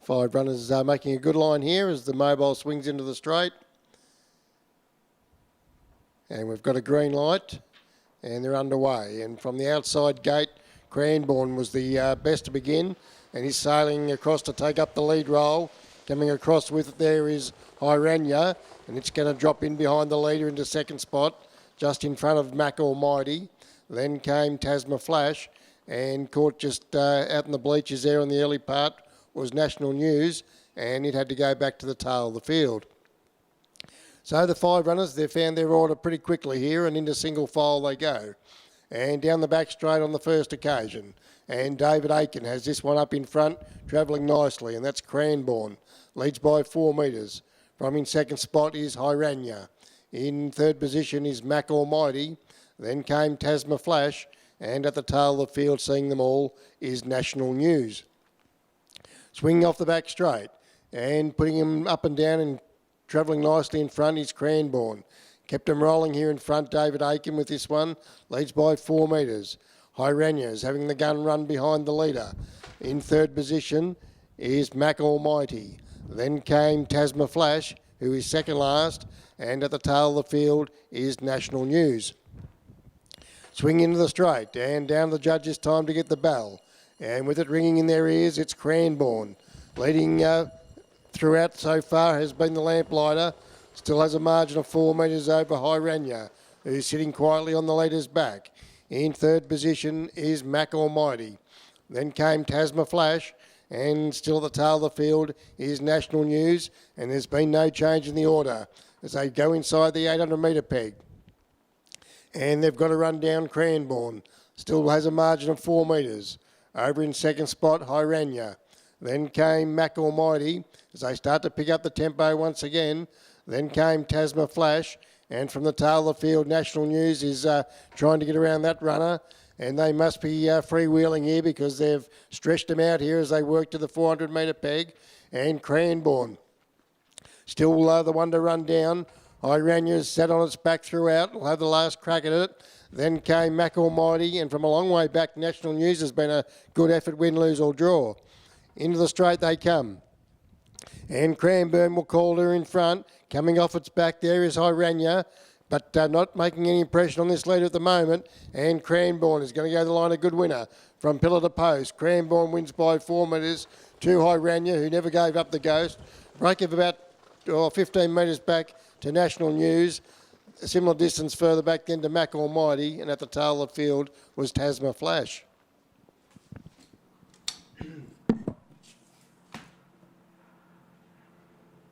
5 runners making a good line here as the Mobile swings into the straight. And we've got a green light and they're underway. And from the outside gate, Cranbourne was the best to begin, and he's sailing across to take up the lead role. Coming across with it there is Hiranya, and it's going to drop in behind the leader into second spot, just in front of Mac Almighty. Then came Tasma Flash, and caught just out in the bleachers there in the early part was National News, and it had to go back to the tail of the field. So the 5 runners, they've found their order pretty quickly here, and into single file they go. And down the back straight on the first occasion. And David Aiken has this one up in front, travelling nicely, and that's Cranbourne. Leads by 4 metres. From in second spot is Hiranya. In third position is Mac Almighty. Then came Tasma Flash, and at the tail of the field, seeing them all, is National News. Swinging off the back straight, and putting him up and down and travelling nicely in front is Cranbourne. Kept him rolling here in front, David Aiken with this one. Leads by 4 metres. Hiranya is having the gun run behind the leader. In third position is Mac Almighty. Then came Tasma Flash, who is second last, and at the tail of the field is National News. Swing into the straight, and down the judges' time to get the bell. And with it ringing in their ears, it's Cranbourne. Leading throughout so far has been the Lamplighter. Still has a margin of 4 metres over Hiranya, who's sitting quietly on the leader's back. In third position is Mac Almighty. Then came Tasma Flash, and still at the tail of the field is National News, and there's been no change in the order as they go inside the 800 metre peg. And they've got to run down Cranbourne. Still has a margin of 4 metres. Over in second spot, Hiranya. Then came Mac Almighty as they start to pick up the tempo once again. Then came Tasma Flash, and from the tail of the field, National News is trying to get around that runner, and they must be freewheeling here because they've stretched them out here as they work to the 400 metre peg. And Cranbourne still the one to run down. Hiranya's sat on its back throughout. We'll have the last crack at it. Then came Mac Almighty, and from a long way back, National News has been a good effort, win, lose or draw. Into the straight they come. And Cranbourne will call her in front. Coming off its back there is Hiranya, but not making any impression on this lead at the moment. And Cranbourne is going to go the line a good winner from pillar to post. Cranbourne wins by 4 metres to Hiranya, who never gave up the ghost. Break of about 15 metres back to National News. A similar distance further back then to Mac Almighty, and at the tail of the field was Tasma Flash.